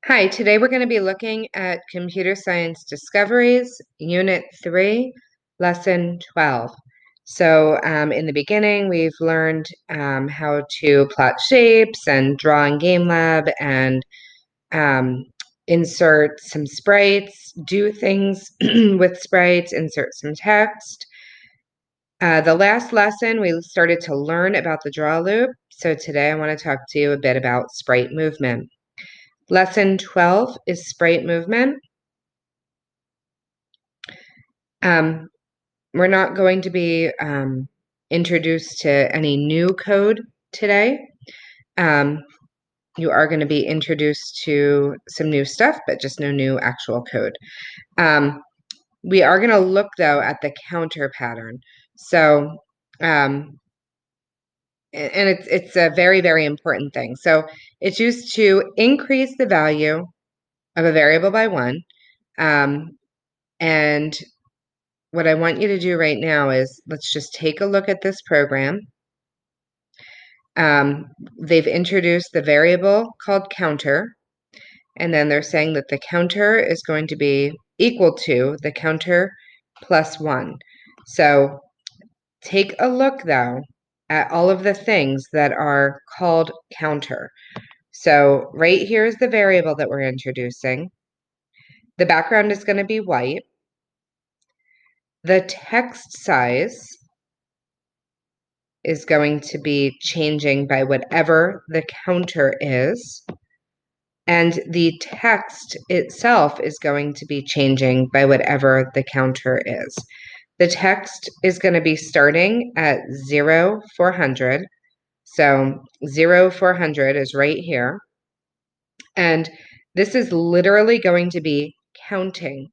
Hi, today we're going to be looking at Computer Science Discoveries, Unit 3, Lesson 12. So in the beginning, we've learned how to plot shapes and draw in GameLab and insert some sprites, do things with sprites, insert some text. The last lesson, we started to learn about the draw loop. So today I want to talk to you a bit about sprite movement. Lesson 12 is sprite movement. We're not going to be introduced to any new code today. You are going to be introduced to some new stuff, but just no new actual code. We are going to look, though, at the counter pattern. So, and it's a very, very important thing. So it's used to increase the value of a variable by 1. And what I want you to do right now is let's just take a look at this program. They've introduced the variable called counter, and then they're saying that the counter is going to be equal to the counter plus 1. So take a look, though, at all of the things that are called counter. So right here is the variable that we're introducing. The background is going to be white. The text size is going to be changing by whatever the counter is. And the text itself is going to be changing by whatever the counter is. The text is going to be starting at 0, 400. So 0, 400 is right here. And this is literally going to be counting.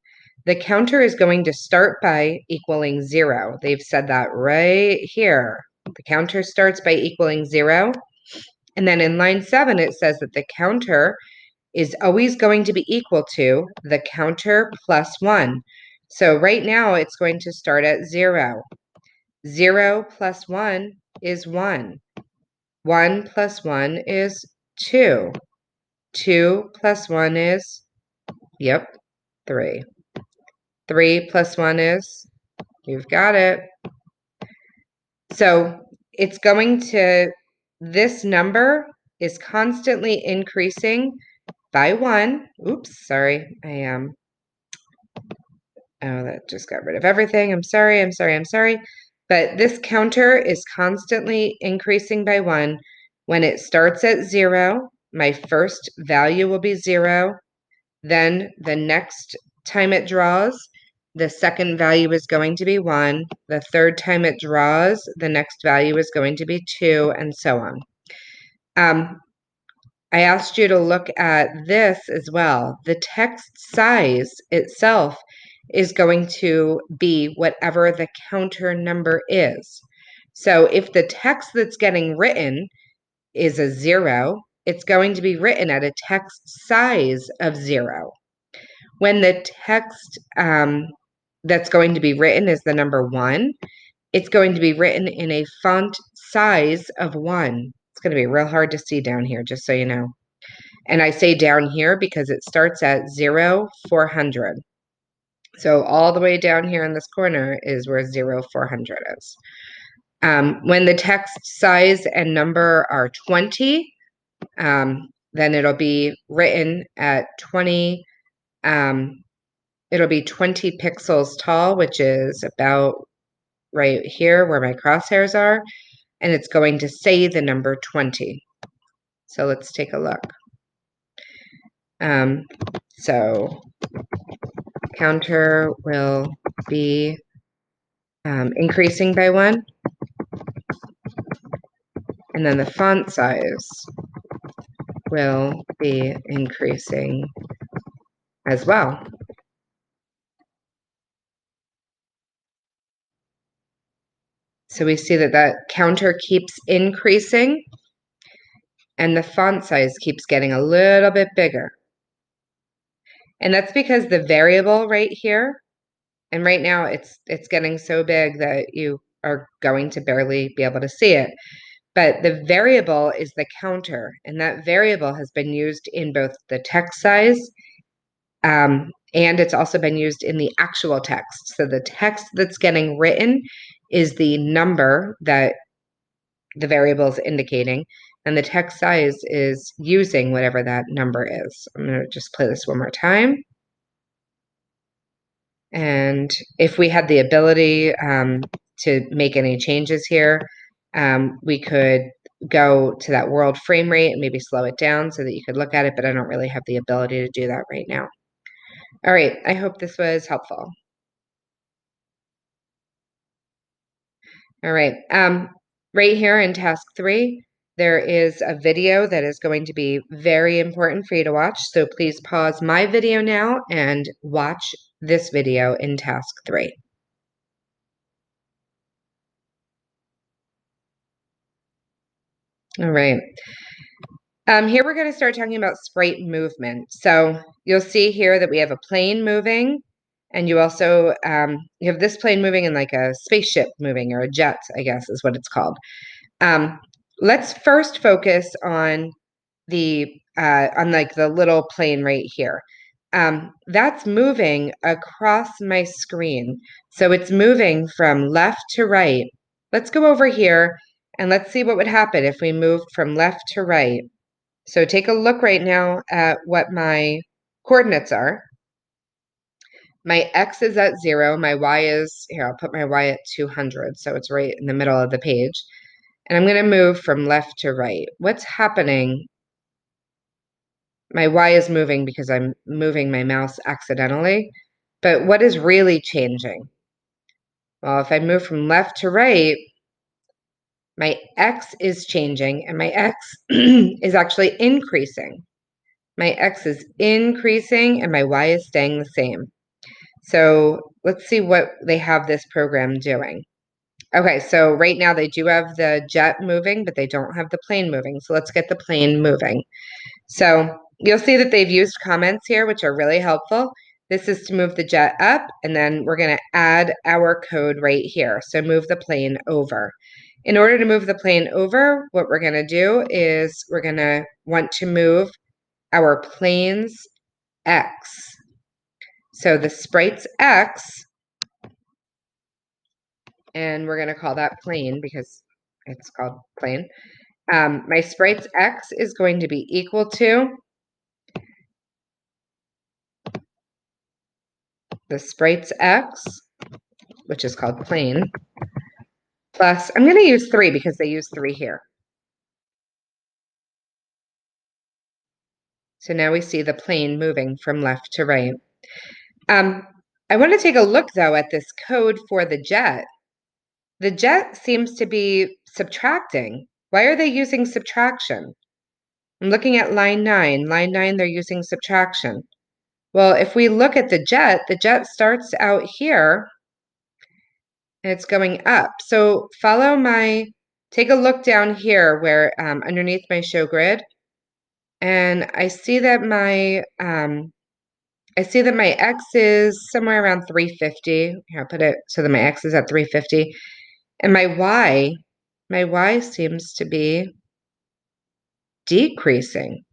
The counter is going to start by equaling 0. They've said that right here. The counter starts by equaling 0. And then in line 7, it says that the counter is always going to be equal to the counter plus 1. So right now, it's going to start at 0. 0 plus 1 is 1. 1 plus 1 is 2. 2 plus 1 is, 3. 3 plus 1 is, you've got it. So it's going to, this number is constantly increasing by 1. Oops, sorry, oh, that just got rid of everything. I'm sorry. But this counter is constantly increasing by 1. When it starts at 0, my first value will be 0. Then the next time it draws, the second value is going to be 1. The third time it draws, the next value is going to be 2, and so on. I asked you to look at this as well. The text size itself is going to be whatever the counter number is. So if the text that's getting written is a 0, it's going to be written at a text size of 0. When the text that's going to be written is the number 1, it's going to be written in a font size of 1. It's going to be real hard to see down here, just so you know. And I say down here because it starts at 0, 400. So all the way down here in this corner is where 0, 400 is. When the text size and number are 20, then it'll be written at 20, it'll be 20 pixels tall, which is about right here where my crosshairs are, and it's going to say the number 20. So let's take a look. So counter will be increasing by 1, and then the font size will be increasing as well. So we see that that counter keeps increasing, and the font size keeps getting a little bit bigger. And that's because the variable right here, and right now it's getting so big that you are going to barely be able to see it. but the variable is the counter, and that variable has been used in both the text size and it's also been used in the actual text. So the text that's getting written is the number that the variable is indicating, and the text size is using whatever that number is. I'm going to just play this one more time. And if we had the ability to make any changes here, we could go to that world frame rate and maybe slow it down so that you could look at it, but I don't really have the ability to do that right now. All right, I hope this was helpful. All right, right here in task 3, there is a video that is going to be very important for you to watch, so please pause my video now and watch this video in task 3. All right. Here we're going to start talking about sprite movement. So you'll see here that we have a plane moving, and you also you have this plane moving and like a spaceship moving, or a jet, I guess is what it's called. Let's first focus on like the little plane right here. That's moving across my screen. So it's moving from left to right. Let's go over here and let's see what would happen if we moved from left to right. So take a look right now at what my coordinates are. My x is at 0. My y is, here, I'll put my y at 200. So it's right in the middle of the page. And I'm going to move from left to right. What's happening? My y is moving because I'm moving my mouse accidentally. But what is really changing? Well, if I move from left to right, my x is changing, and my x is actually increasing. My x is increasing, and my y is staying the same. So let's see what they have this program doing. Okay, so right now they do have the jet moving, but they don't have the plane moving. So let's get the plane moving. So you'll see that they've used comments here, which are really helpful. This is to move the jet up, and then we're going to add our code right here. So move the plane over. In order to move the plane over, what we're going to do is we're going to want to move our plane's x. So the sprite's x, and we're going to call that plane because it's called plane. My sprite's x is going to be equal to the sprite's x, which is called plane, plus, I'm going to use 3 because they use 3 here. So now we see the plane moving from left to right. I want to take a look, though, at this code for the jet. The jet seems to be subtracting. Why are they using subtraction? I'm looking at line 9. Line 9, they're using subtraction. Well, if we look at the jet starts out here, and it's going up. So take a look down here where underneath my show grid, and I see that my x is somewhere around 350. Here, I'll put it so that my x is at 350, and my y seems to be decreasing.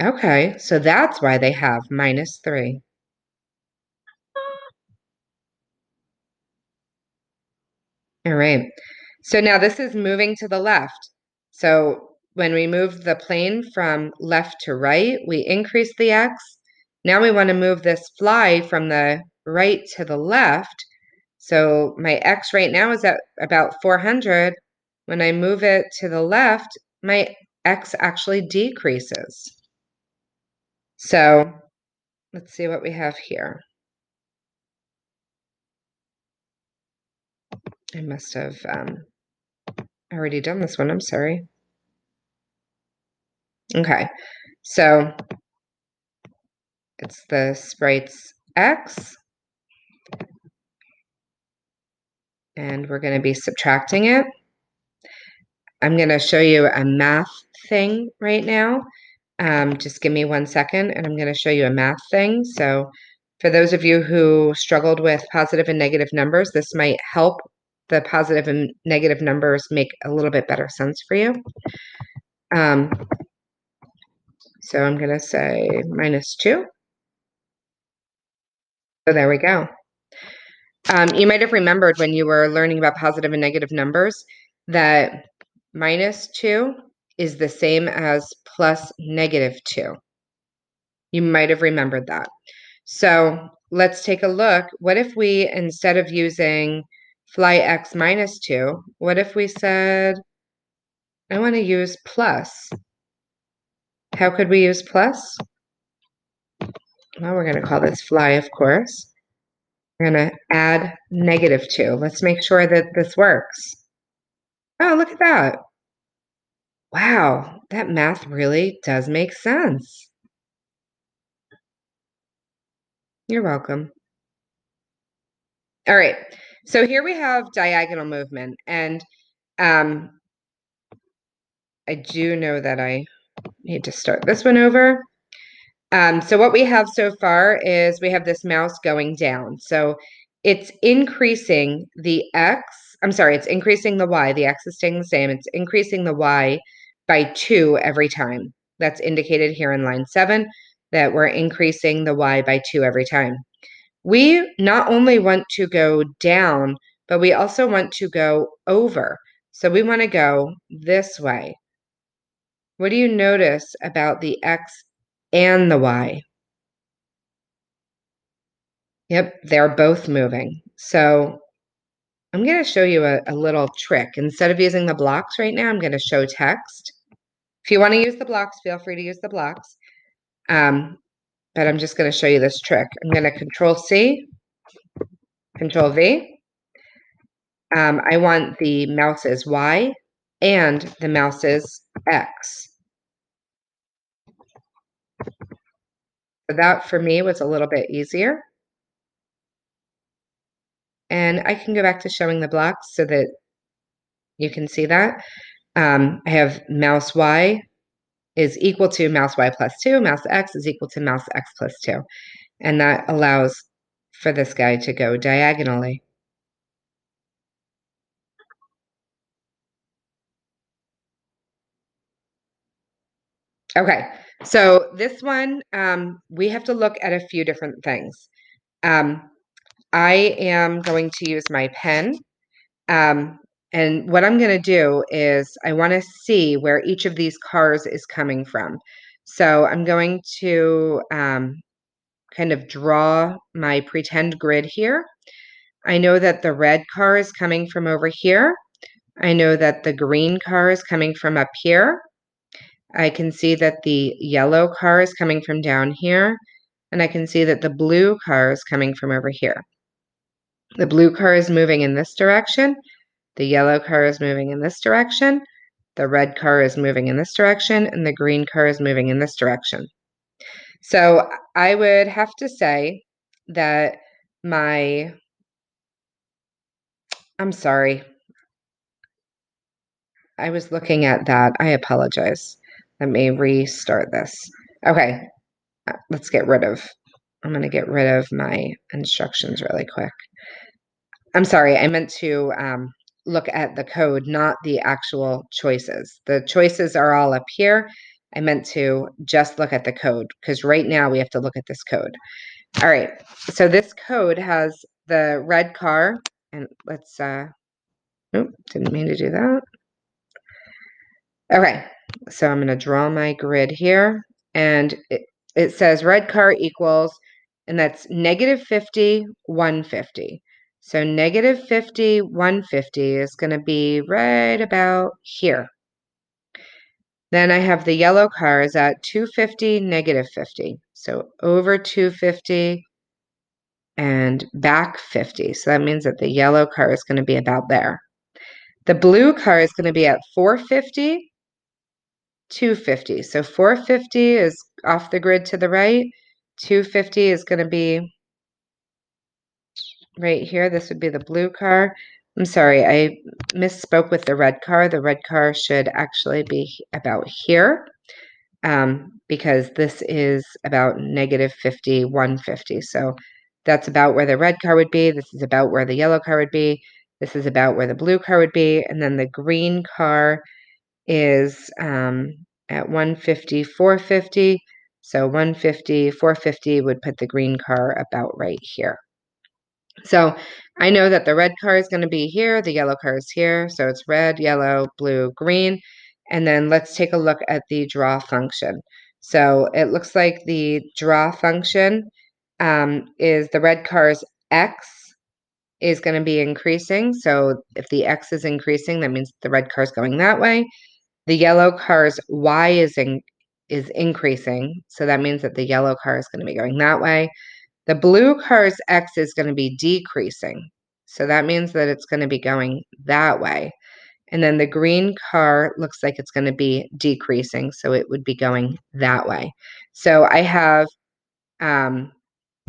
Okay, so that's why they have -3. All right. So now this is moving to the left. So when we move the plane from left to right, we increase the x. Now we want to move this fly from the right to the left. So my x right now is at about 400. When I move it to the left, my x actually decreases. So let's see what we have here. I must have already done this one. I'm sorry. Okay, so it's the sprite's x, and we're going to be subtracting it. I'm going to show you a math thing right now. Just give me 1 second, and I'm going to show you a math thing. So for those of you who struggled with positive and negative numbers, this might help the positive and negative numbers make a little bit better sense for you. So I'm going to say -2. So there we go. You might have remembered when you were learning about positive and negative numbers that -2 is the same as plus -2. You might have remembered that. So let's take a look. What if we, instead of using fly x -2, what if we said, I want to use plus? How could we use plus? Well, we're going to call this fly, of course. We're going to add -2. Let's make sure that this works. Oh, look at that. Wow, that math really does make sense. You're welcome. All right, so here we have diagonal movement, and I do know that I need to start this one over. So what we have so far is we have this mouse going down. So it's increasing the x, it's increasing the y. The x is staying the same. It's increasing the y by 2 every time. That's indicated here in line 7, that we're increasing the y by 2 every time. We not only want to go down, but we also want to go over. So we want to go this way. What do you notice about the x and the y? Yep, they're both moving. So I'm going to show you a little trick. Instead of using the blocks right now, I'm going to show text. If you want to use the blocks, feel free to use the blocks. But I'm just going to show you this trick. I'm going to Control-C, Control-V. I want the mouse's Y and the mouse's X. So that, for me, was a little bit easier. And I can go back to showing the blocks so that you can see that. I have mouse Y is equal to mouse Y plus 2, mouse X is equal to mouse X plus 2. And that allows for this guy to go diagonally. Okay, so this one, we have to look at a few different things. I am going to use my pen. And what I'm going to do is I want to see where each of these cars is coming from. So I'm going to kind of draw my pretend grid here. I know that the red car is coming from over here. I know that the green car is coming from up here. I can see that the yellow car is coming from down here. And I can see that the blue car is coming from over here. The blue car is moving in this direction. The yellow car is moving in this direction. The red car is moving in this direction. And the green car is moving in this direction. So I would have to say that I'm sorry. I was looking at that. I apologize. Let me restart this. Okay, let's get rid of, I'm going to get rid of my instructions really quick. I'm sorry, I meant to look at the code, not the actual choices. The choices are all up here. I meant to just look at the code because right now we have to look at this code. All right, so this code has the red car, and let's, didn't mean to do that. Okay, so I'm going to draw my grid here, and it says red car equals, and that's -50, 150. So -50, 150 is going to be right about here. Then I have the yellow car is at 250, -50. So over 250 and back 50. So that means that the yellow car is going to be about there. The blue car is going to be at 450, 250. So 450 is off the grid to the right. 250 is going to be right here. This would be the blue car. I'm sorry, I misspoke with the red car. The red car should actually be about here because this is about -50, 150. So that's about where the red car would be. This is about where the yellow car would be. This is about where the blue car would be. And then the green car is at 150, 450. So 150, 450 would put the green car about right here. So I know that the red car is going to be here, the yellow car is here. So it's red, yellow, blue, green. And then let's take a look at the draw function. So it looks like the draw function is the red car's x is going to be increasing. So if the x is increasing, that means the red car is going that way. The yellow car's y is increasing. So that means that the yellow car is going to be going that way. The blue car's x is going to be decreasing. So that means that it's going to be going that way. And then the green car looks like it's going to be decreasing. So it would be going that way. So I have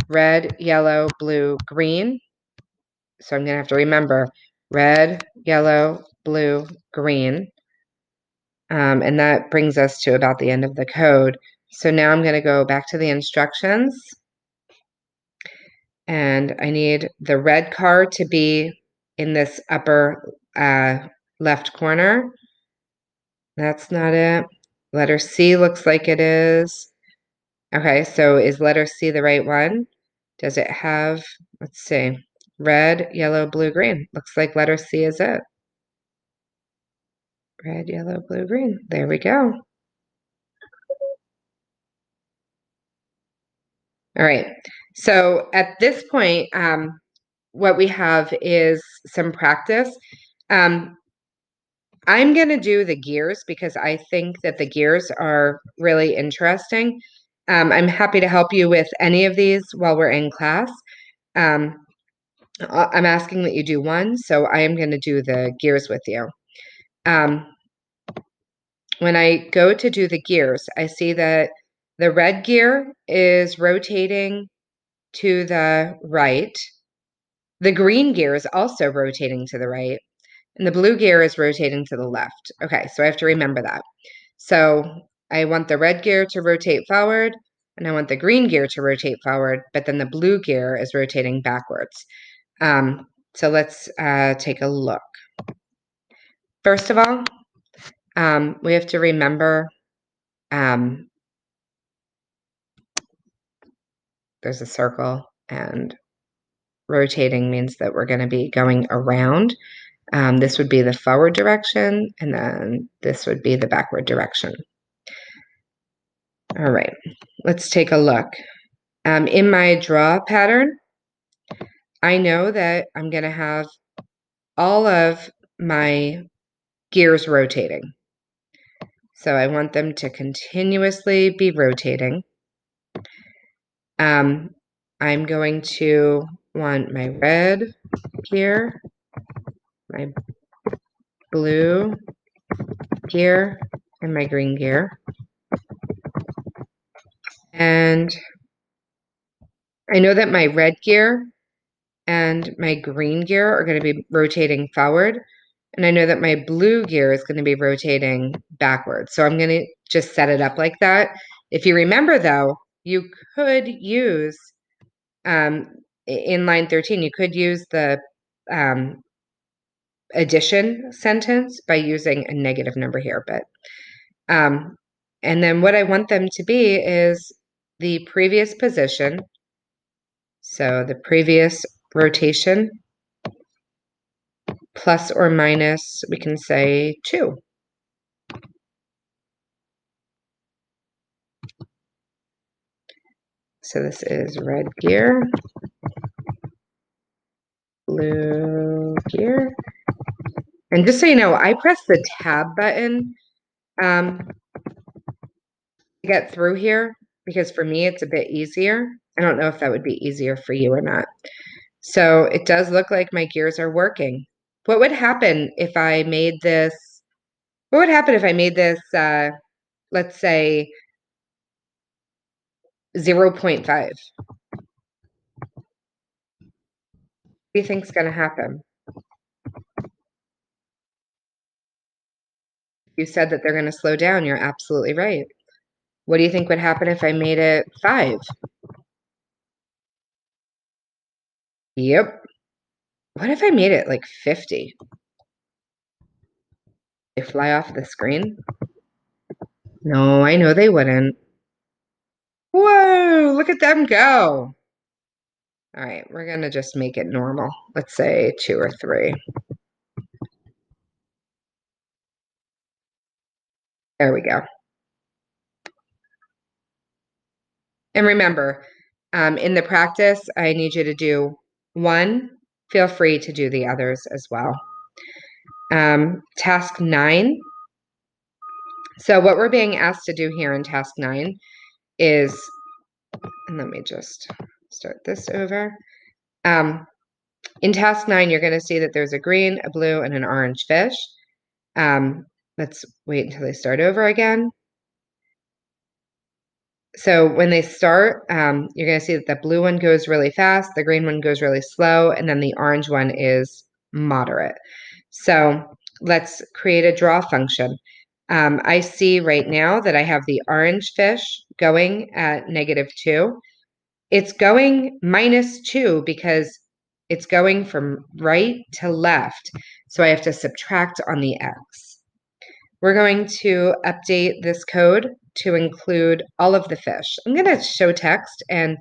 red, yellow, blue, green. So I'm going to have to remember red, yellow, blue, green. And that brings us to about the end of the code. So now I'm going to go back to the instructions. And I need the red car to be in this upper left corner. That's not it. Letter C looks like it is. Okay, so is letter C the right one? Does it have, let's see, red, yellow, blue, green? Looks like letter C is it. Red, yellow, blue, green. There we go. All right. So at this point, what we have is some practice. I'm going to do the gears because I think that the gears are really interesting. I'm happy to help you with any of these while we're in class. I'm asking that you do one, so I am going to do the gears with you. When I go to do the gears, I see that the red gear is rotating to the right. The green gear is also rotating to the right. And the blue gear is rotating to the left. Okay, so I have to remember that. So I want the red gear to rotate forward, and I want the green gear to rotate forward, but then the blue gear is rotating backwards. So let's take a look. First of all, we have to remember there's a circle, and rotating means that we're going to be going around. This would be the forward direction, and then this would be the backward direction. All right, let's take a look. In my draw pattern, I know that I'm going to have all of my gears rotating. So I want them to continuously be rotating. I'm going to want my red gear, my blue gear, and my green gear. And I know that my red gear and my green gear are going to be rotating forward. And I know that my blue gear is going to be rotating backwards. So I'm going to just set it up like that. If you remember, though, you could use, in line 13, you could use the addition sentence by using a negative number here. But and then what I want them to be is the previous position. So the previous rotation plus or minus, we can say 2. So this is red gear, blue gear. And just so you know, I press the tab button to get through here because for me it's a bit easier. I don't know if that would be easier for you or not. So it does look like my gears are working. What would happen if I made this, let's say 0.5? What do you think is going to happen? You said that they're going to slow down. You're absolutely right. What do you think would happen if I made it 5? Yep. What if I made it like 50? They fly off the screen? No, I know they wouldn't. Whoa, look at them go. All right, we're gonna just make it normal. Let's say 2 or 3. There we go. And remember, in the practice, I need you to do 1. Feel free to do the others as well. Task 9. So what we're being asked to do here in task 9 is, and let me just start this over. In task 9, you're going to see that there's a green, a blue, and an orange fish. Let's wait until they start over again. So when they start, you're going to see that the blue one goes really fast, the green one goes really slow, and then the orange one is moderate. So let's create a draw function. I see right now that I have the orange fish going at -2. It's going -2 because it's going from right to left. So I have to subtract on the x. We're going to update this code to include all of the fish. I'm going to show text, and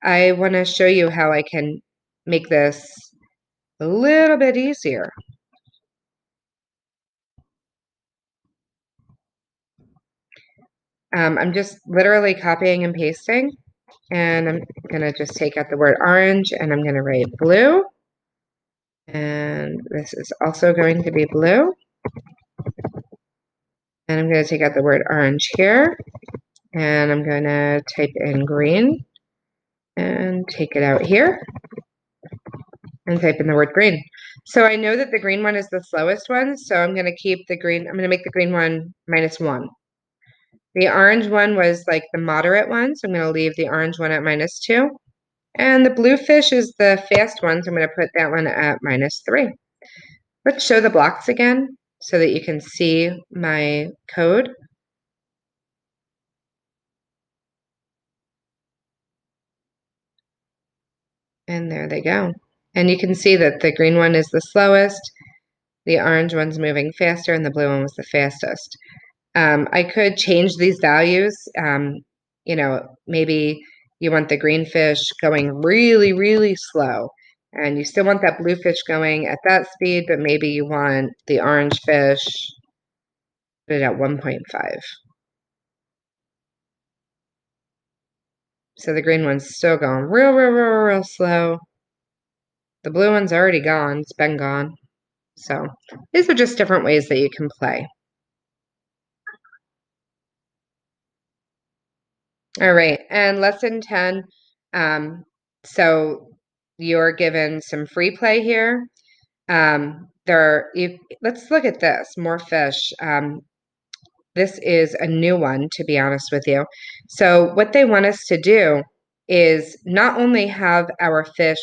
I want to show you how I can make this a little bit easier. I'm just literally copying and pasting, and I'm going to just take out the word orange, and I'm going to write blue. And this is also going to be blue. And I'm going to take out the word orange here, and I'm going to type in green and take it out here and type in the word green. So I know that the green one is the slowest one, so I'm going to keep the green, I'm going to make the green one -1. The orange one was like the moderate one, so I'm going to leave the orange one at -2. And the blue fish is the fast one, so I'm going to put that one at -3. Let's show the blocks again so that you can see my code. And there they go. And you can see that the green one is the slowest, the orange one's moving faster, and the blue one was the fastest. I could change these values. Maybe you want the green fish going really, really slow, and you still want that blue fish going at that speed, but maybe you want the orange fish put it at 1.5. So the green one's still going real, real, real, real slow. The blue one's already gone. It's been gone. So these are just different ways that you can play. All right, and lesson 10. So you're given some free play here. Let's look at this, more fish. This is a new one, to be honest with you. So what they want us to do is not only have our fish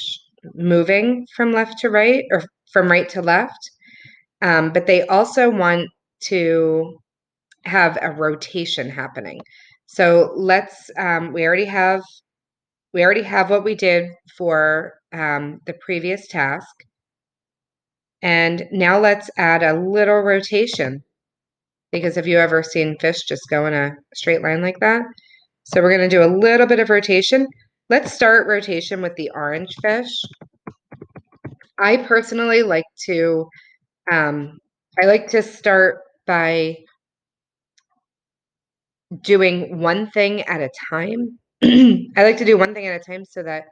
moving from left to right or from right to left, but they also want to have a rotation happening. So let's we already have what we did for the previous task. And now let's add a little rotation, because have you ever seen fish just go in a straight line like that? So we're going to do a little bit of rotation. Let's start rotation with the orange fish. I personally like to start by doing one thing at a time. I like to do one thing at a time so that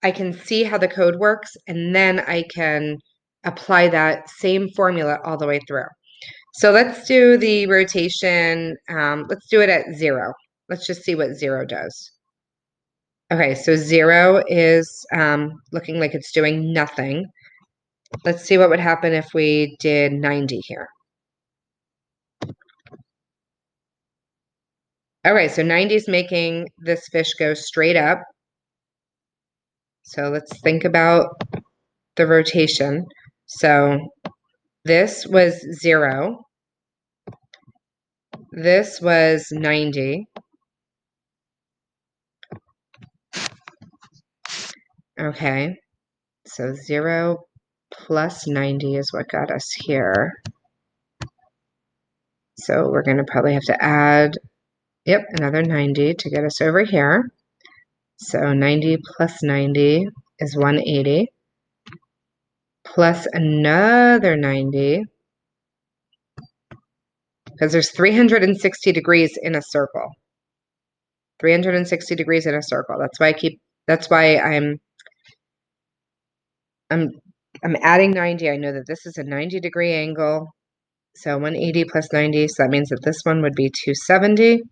I can see how the code works, and then I can apply that same formula all the way through. So let's do the rotation. Let's do it at 0. Let's just see what 0 does. Okay, so 0 is looking like it's doing nothing. Let's see what would happen if we did 90 here. Okay, so 90 is making this fish go straight up. So let's think about the rotation. So this was 0. This was 90. Okay. So 0 plus 90 is what got us here. So we're going to probably have to add, yep, another 90 to get us over here. So 90 plus 90 is 180, plus another 90, because there's 360 degrees in a circle. 360 degrees in a circle. That's why I'm adding 90. I know that this is a 90-degree angle. So 180 plus 90, so that means that this one would be 270.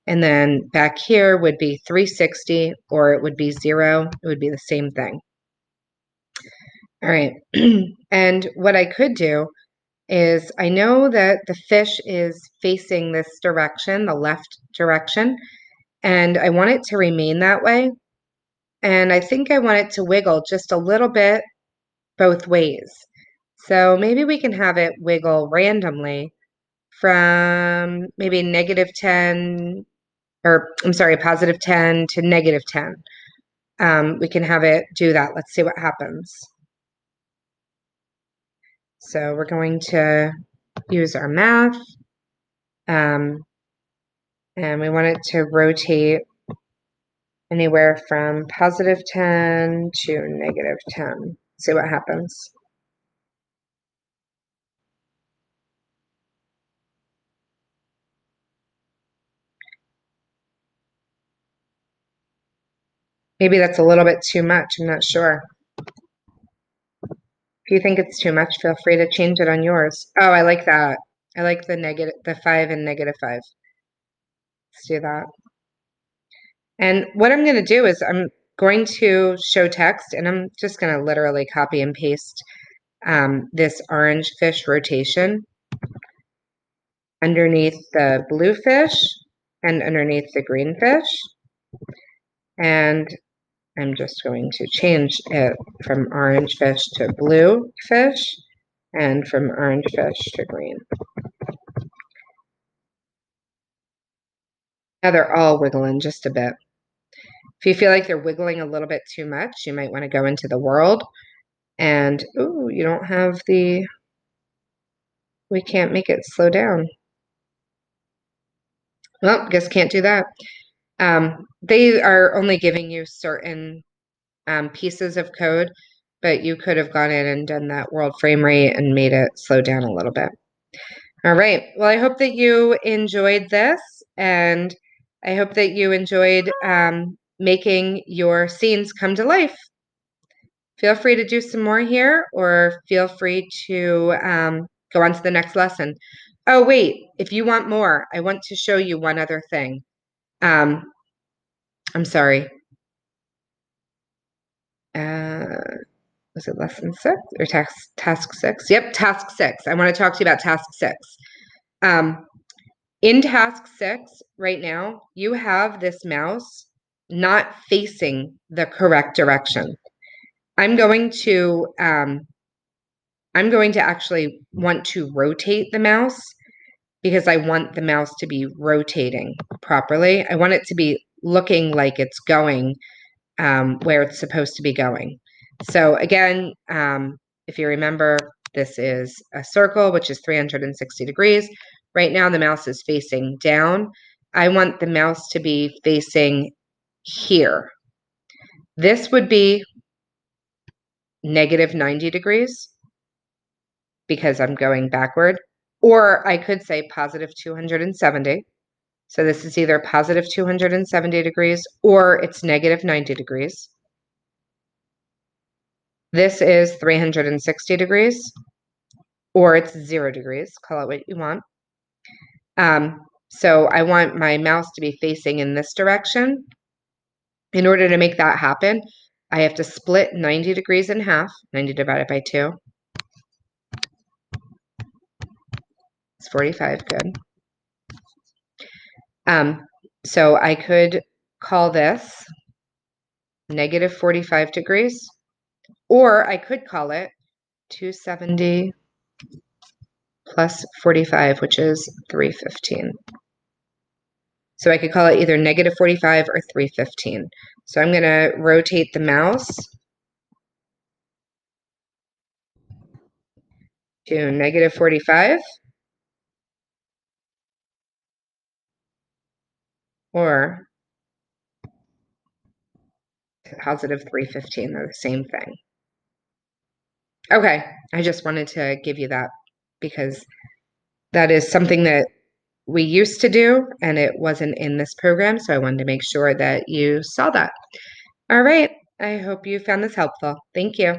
And then back here would be 360, or it would be 0. It would be the same thing. All right. And what I could do is, I know that the fish is facing this direction, the left direction, and I want it to remain that way. And I think I want it to wiggle just a little bit both ways. So maybe we can have it wiggle randomly from maybe -10, or I'm sorry, +10 to -10. We can have it do that. Let's see what happens. So we're going to use our math, and we want it to rotate anywhere from +10 to -10. See what happens. Maybe that's a little bit too much. I'm not sure. If you think it's too much, feel free to change it on yours. Oh, I like that. I like the 5 and -5. Let's do that. And what I'm going to do is I'm going to show text, and I'm just going to literally copy and paste this orange fish rotation underneath the blue fish and underneath the green fish. And I'm just going to change it from orange fish to blue fish and from orange fish to green. Now they're all wiggling just a bit. If you feel like they're wiggling a little bit too much, you might want to go into the world and, ooh, you don't have the, we can't make it slow down. Well, guess can't do that. They are only giving you certain pieces of code, but you could have gone in and done that world frame rate and made it slow down a little bit. All right. Well, I hope that you enjoyed this, and I hope that you enjoyed making your scenes come to life. Feel free to do some more here, or feel free to go on to the next lesson. Oh, wait, if you want more, I want to show you one other thing. I'm sorry. Was it lesson 6 or task 6? Yep, task 6. I want to talk to you about task 6. In task 6, right now, you have this mouse not facing the correct direction. I'm going to actually want to rotate the mouse, because I want the mouse to be rotating properly. I want it to be looking like it's going where it's supposed to be going. So again, if you remember, this is a circle, which is 360 degrees. Right now, the mouse is facing down. I want the mouse to be facing here. This would be -90 degrees, because I'm going backward. Or I could say +270. So this is either +270 degrees or it's -90 degrees. This is 360 degrees, or it's 0 degrees. Call it what you want. So I want my mouse to be facing in this direction. In order to make that happen, I have to split 90 degrees in half. 90 divided by 2. It's 45, good. So I could call this -45 degrees, or I could call it 270 plus 45, which is 315. So I could call it either -45 or 315. So I'm going to rotate the mouse to negative 45, or positive 315. They're the same thing. Okay, I just wanted to give you that because that is something that we used to do and it wasn't in this program, so I wanted to make sure that you saw that. All right, I hope you found this helpful. Thank you.